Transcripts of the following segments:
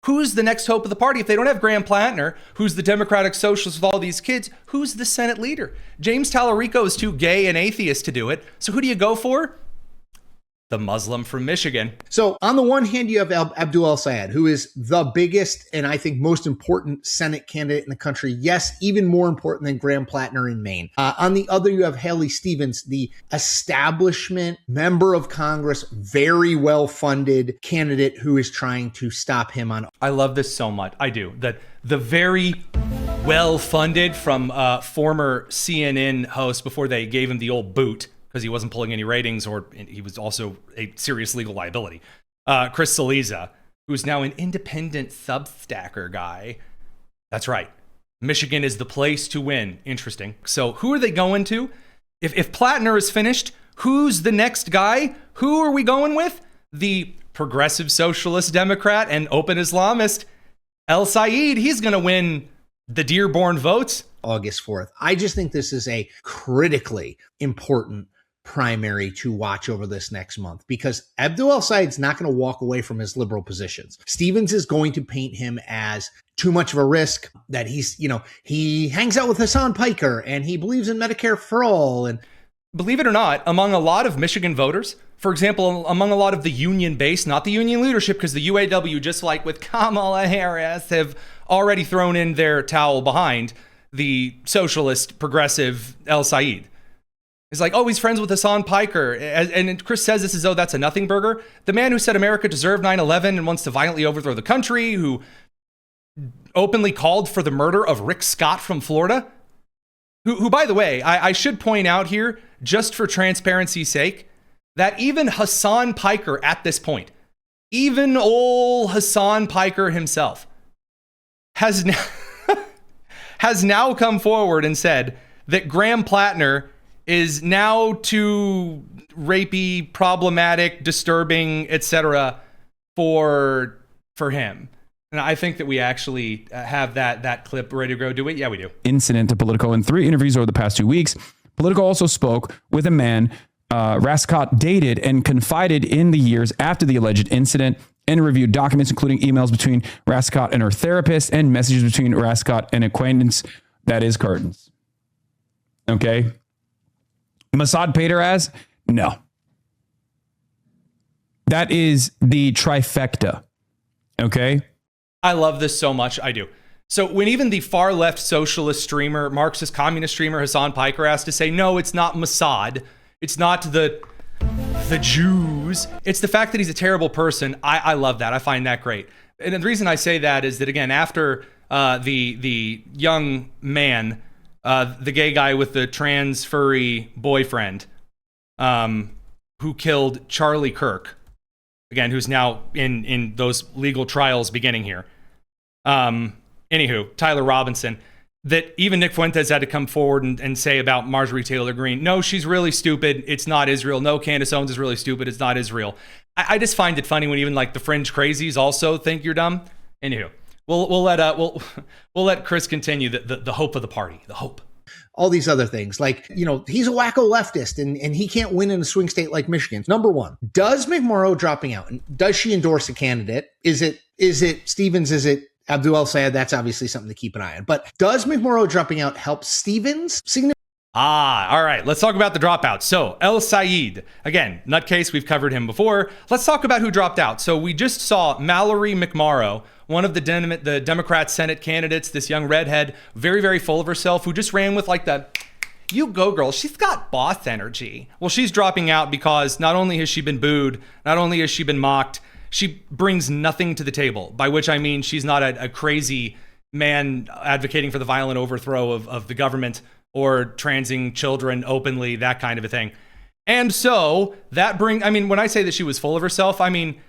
who's the next hope of the party? If they don't have Graham Plattner, who's the Democratic Socialist with all these kids, who's the Senate leader? James Tallarico is too gay and atheist to do it. So who do you go for? The Muslim from Michigan. So on the one hand, you have Abdul El-Sayed, who is the biggest and I think most important Senate candidate in the country. Yes, even more important than Graham Plattner in Maine. On the other, you have Haley Stevens, the establishment member of Congress, very well-funded candidate who is trying to stop him on. I love this so much. I do. That the very well-funded from former CNN host before they gave him the old boot, because he wasn't pulling any ratings, or he was also a serious legal liability. Chris Cillizza, who's now an independent Substacker guy. That's right. Michigan is the place to win. Interesting. So who are they going to? If Plattner is finished, who's the next guy? Who are we going with? The progressive socialist Democrat and open Islamist, El-Sayed. He's going to win the Dearborn votes. August 4th. I just think this is a critically important primary to watch over this next month, because Abdul El-Sayed's not going to walk away from his liberal positions. Stevens is going to paint him as too much of a risk, that he's, he hangs out with Hassan Piker and he believes in Medicare for all. And believe it or not, among a lot of Michigan voters, for example, among a lot of the union base, not the union leadership, because the UAW, just like with Kamala Harris, have already thrown in their towel behind the socialist progressive El-Sayed. It's like, oh, he's friends with Hassan Piker. And Chris says this as though that's a nothing burger. The man who said America deserved 9/11 and wants to violently overthrow the country, who openly called for the murder of Rick Scott from Florida, who by the way, I should point out here, just for transparency's sake, that even Hassan Piker at this point, even old Hassan Piker himself, has now come forward and said that Graham Plattner is now too rapey, problematic, disturbing, etc. for him. And I think that we actually have that clip ready to go. Do it? Yeah, we do. Incident to Politico. In 3 interviews over the past 2 weeks, Politico also spoke with a man Rascott dated and confided in the years after the alleged incident, and reviewed documents including emails between Rascott and her therapist and messages between Rascott and acquaintance, that is Curtins. Okay. Mossad paid her as? No. That is the trifecta. Okay. I love this so much. I do. So when even the far left socialist streamer, Marxist communist streamer Hassan Piker has to say, no, it's not Mossad. It's not the Jews. It's the fact that he's a terrible person. I love that. I find that great. And the reason I say that is that, again, after the young man, the gay guy with the trans furry boyfriend, who killed Charlie Kirk, again, who's now in those legal trials beginning here. Anywho, Tyler Robinson, that even Nick Fuentes had to come forward and say about Marjorie Taylor Greene, no, she's really stupid. It's not Israel. No, Candace Owens is really stupid. It's not Israel. I just find it funny when even like the fringe crazies also think you're dumb. Anywho, we'll let Chris continue the hope of the party, the hope. All these other things, like, he's a wacko leftist and he can't win in a swing state like Michigan. Number one, does McMurrow dropping out, and does she endorse a candidate? Is it Stevens? Is it Abdul El-Sayed? That's obviously something to keep an eye on. But does McMurrow dropping out help Stevens significantly? All right. Let's talk about the dropouts. So El-Sayed, again, nutcase, we've covered him before. Let's talk about who dropped out. So we just saw Mallory McMorrow, one of the Democrat Senate candidates, this young redhead, very, very full of herself, who just ran with like the, you go girl, she's got boss energy. Well, she's dropping out because not only has she been booed, not only has she been mocked, she brings nothing to the table, by which I mean she's not a crazy man advocating for the violent overthrow of the government or transing children openly, that kind of a thing. And so that when I say that she was full of herself, I mean,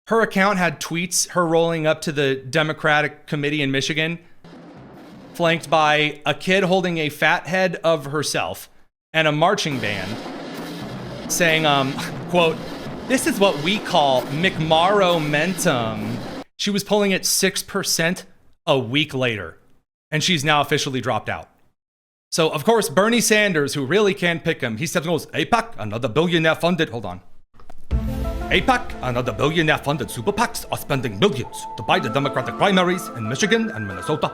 her account had tweets, her rolling up to the Democratic committee in Michigan, flanked by a kid holding a fat head of herself and a marching band saying, quote, "This is what we call McMorrow-mentum." She was polling at 6% a week later, and she's now officially dropped out. So, of course, Bernie Sanders, who really can't pick him, he steps and goes, AIPAC, another billionaire funded. Hold on. AIPAC and other billionaire-funded super PACs are spending millions to buy the Democratic primaries in Michigan and Minnesota.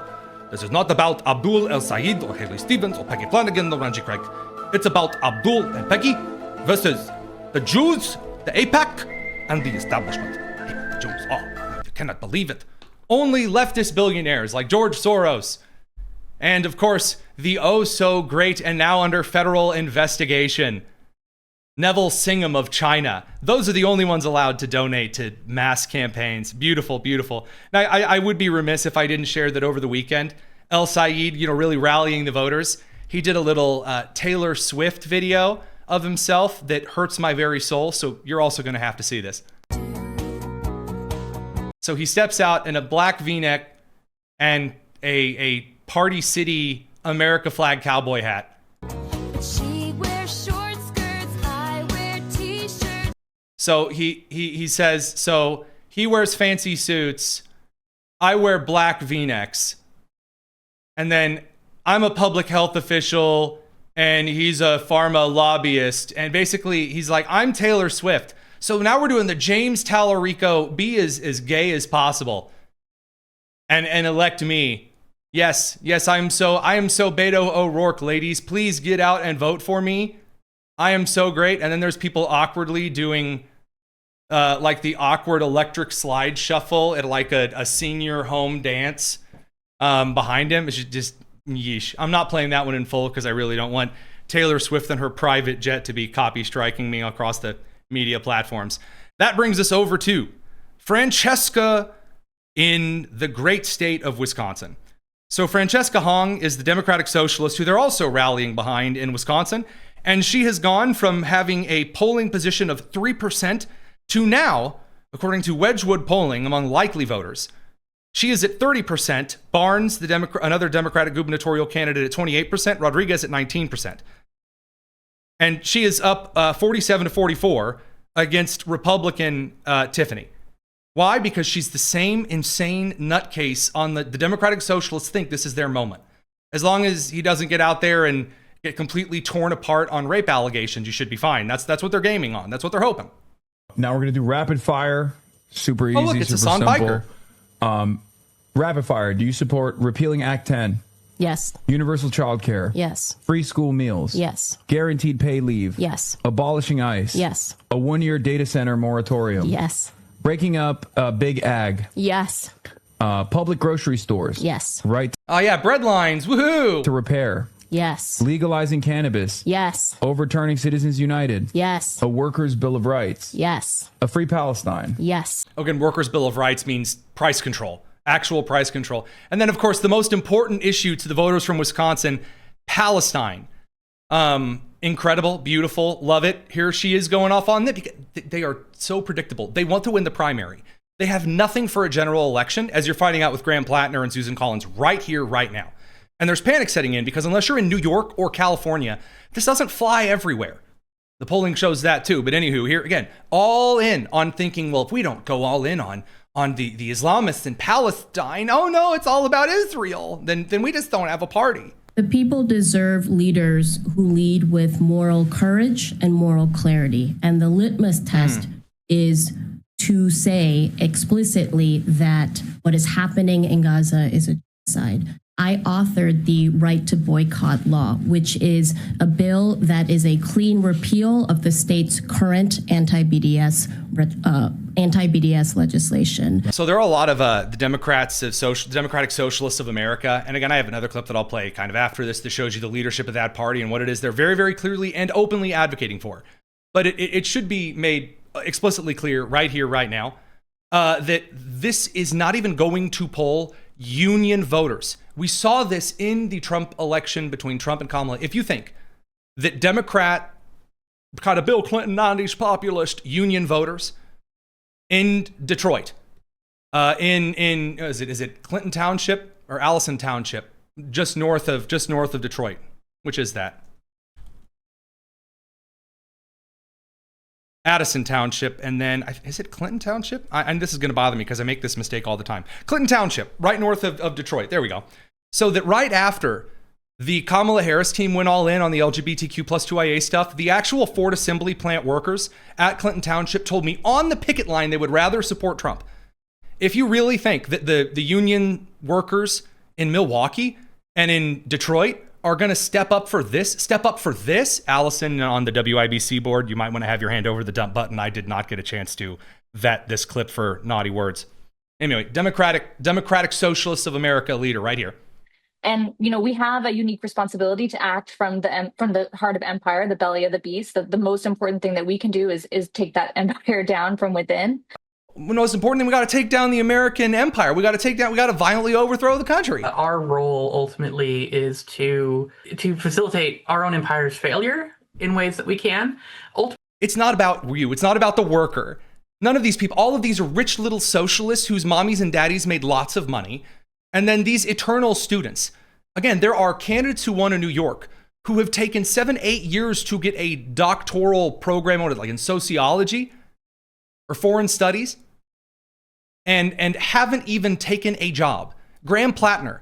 This is not about Abdul El-Sayed or Haley Stevens or Peggy Flanagan or Randy Craig. It's about Abdul and Peggy versus the Jews, the AIPAC, and the establishment. The Jews, oh, you cannot believe it. Only leftist billionaires like George Soros and, of course, the oh-so-great and now under federal investigation, Neville Singham of China. Those are the only ones allowed to donate to mass campaigns. Beautiful, beautiful. Now, I would be remiss if I didn't share that over the weekend, El-Sayed, really rallying the voters. He did a little Taylor Swift video of himself that hurts my very soul, so you're also going to have to see this. So he steps out in a black V-neck and a Party City America flag cowboy hat. She wears short skirts, I wear t-shirts. So he says, so he wears fancy suits, I wear black V-necks, and then I'm a public health official and he's a pharma lobbyist. And basically he's like, I'm Taylor Swift. So now we're doing the James Tallarico, be as gay as possible and elect me. Yes, I am so Beto O'Rourke, ladies. Please get out and vote for me. I am so great. And then there's people awkwardly doing like the awkward electric slide shuffle at like a senior home dance behind him. It's just yeesh. I'm not playing that one in full because I really don't want Taylor Swift and her private jet to be copy striking me across the media platforms. That brings us over to Francesca in the great state of Wisconsin. So Francesca Hong is the Democratic Socialist who they're also rallying behind in Wisconsin. And she has gone from having a polling position of 3% to now, according to Wedgwood polling among likely voters, she is at 30%. Barnes, another Democratic gubernatorial candidate, at 28%. Rodriguez at 19%. And she is up 47 to 44 against Republican Tiffany. Why? Because she's the same insane nutcase on the Democratic Socialists think this is their moment. As long as he doesn't get out there and get completely torn apart on rape allegations, you should be fine. That's what they're gaming on. That's what they're hoping. Now we're going to do rapid fire. Super easy, oh, look, it's super a song simple. biker. Rapid fire. Do you support repealing Act 10? Yes. Universal child care? Yes. Free school meals? Yes. Guaranteed pay leave? Yes. Abolishing ICE? Yes. A 1-year data center moratorium? Yes. Breaking up Big Ag? Yes. Public grocery stores? Yes. Right Oh yeah, bread lines. Woohoo! to repair? Yes. Legalizing cannabis? Yes. Overturning Citizens United? Yes. A workers' bill of rights? Yes. A free Palestine? Yes. Again, Workers' Bill of Rights means price control, actual price control. And then, of course, the most important issue to the voters from Wisconsin, Palestine. Incredible, beautiful, love it. Here she is going off on that. They are so predictable. They want to win the primary. They have nothing for a general election, as you're finding out with Graham Plattner and Susan Collins right here, right now. And there's panic setting in because unless you're in New York or California, this doesn't fly everywhere. The polling shows that too. But anywho, here again, all in on thinking, well, if we don't go all in on the Islamists in Palestine, oh no, it's all about Israel, then we just don't have a party. The people deserve leaders who lead with moral courage and moral clarity. And the litmus test is to say explicitly that what is happening in Gaza is a genocide. I authored the right to boycott law, which is a bill that is a clean repeal of the state's current anti-BDS legislation. So there are a lot of the Democratic Socialists of America. And again, I have another clip that I'll play kind of after this that shows you the leadership of that party and what it is they're very, very clearly and openly advocating for. But it should be made explicitly clear right here, right now, that this is not even going to poll union voters. We saw this in the Trump election between Trump and Kamala. If you think that Democrat, kind of Bill Clinton 90s populist union voters in Detroit, is it Clinton Township or Allison Township, just north of Detroit, which is that? Addison Township, and then, is it Clinton Township? And this is going to bother me because I make this mistake all the time. Clinton Township, right north of Detroit. There we go. So that right after The Kamala Harris team went all in on the LGBTQ plus 2IA stuff. The actual Ford assembly plant workers at Clinton Township told me on the picket line they would rather support Trump. If you really think that the union workers in Milwaukee and in Detroit are going to step up for this, Allison on the WIBC board, you might want to have your hand over the dump button. I did not get a chance to vet this clip for naughty words. Anyway, Democratic Socialists of America leader right here. And, we have a unique responsibility to act from the heart of empire, the belly of the beast. The most important thing that we can do is take that empire down from within. The most important thing, we got to take down the American empire. We got to violently overthrow the country. Our role ultimately is to facilitate our own empire's failure in ways that we can. It's not about you. It's not about the worker. None of these people, all of these are rich little socialists whose mommies and daddies made lots of money. And then these eternal students. Again, there are candidates who won in New York who have taken 7-8 years to get a doctoral program, like in sociology or foreign studies, and haven't even taken a job. Graham Plattner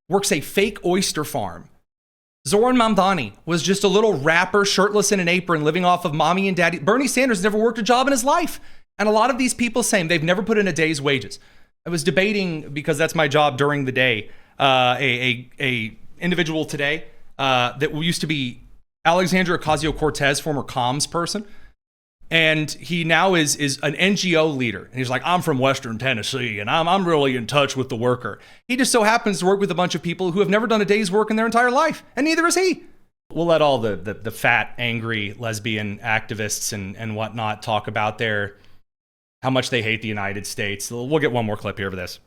works a fake oyster farm. Zoran Mamdani was just a little rapper, shirtless in an apron, living off of mommy and daddy. Bernie Sanders never worked a job in his life. And a lot of these people saying they've never put in a day's wages. I was debating, because that's my job during the day, a individual today that used to be Alexandria Ocasio-Cortez, former comms person. And he now is an NGO leader. And he's like, I'm from Western Tennessee, and I'm really in touch with the worker. He just so happens to work with a bunch of people who have never done a day's work in their entire life. And neither is he. We'll let all the fat, angry lesbian activists and whatnot talk about how much they hate the United States. We'll get one more clip here for this.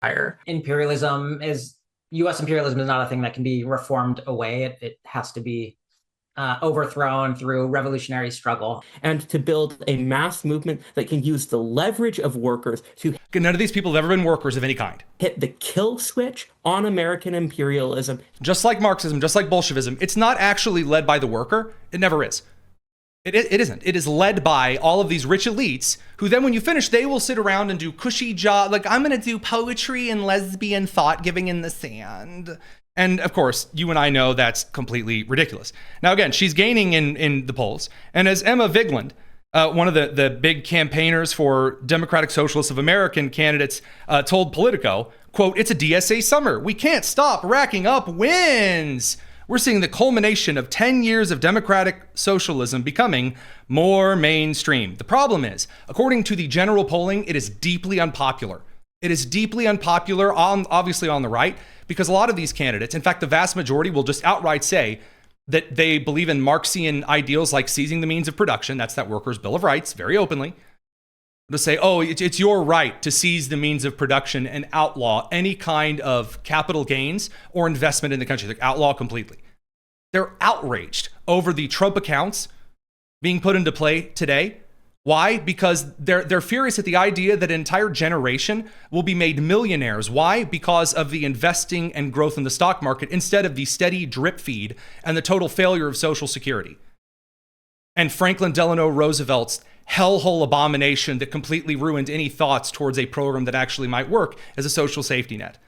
U.S. imperialism is not a thing that can be reformed away. It has to be overthrown through revolutionary struggle. And to build a mass movement that can use the leverage of workers to... None of these people have ever been workers of any kind. Hit the kill switch on American imperialism. Just like Marxism, just like Bolshevism, it's not actually led by the worker. It never is. It isn't. It is led by all of these rich elites who then when you finish, they will sit around and do cushy job. Like, I'm going to do poetry and lesbian thought giving in the sand. And of course, you and I know that's completely ridiculous. Now, again, she's gaining in the polls. And as Emma Vigeland, one of the big campaigners for Democratic Socialists of American candidates, told Politico, quote, "It's a DSA summer. We can't stop racking up wins. We're seeing the culmination of 10 years of democratic socialism becoming more mainstream. The problem is, according to the general polling, it is deeply unpopular. It is deeply unpopular, obviously on the right, because a lot of these candidates, in fact, the vast majority will just outright say that they believe in Marxian ideals like seizing the means of production. That's that workers' Bill of Rights, very openly. To say, oh, it's your right to seize the means of production and outlaw any kind of capital gains or investment in the country. Like, outlaw completely. They're outraged over the Trump accounts being put into play today. Why? Because they're furious at the idea that an entire generation will be made millionaires. Why? Because of the investing and growth in the stock market instead of the steady drip feed and the total failure of Social Security. And Franklin Delano Roosevelt's hellhole abomination that completely ruined any thoughts towards a program that actually might work as a social safety net.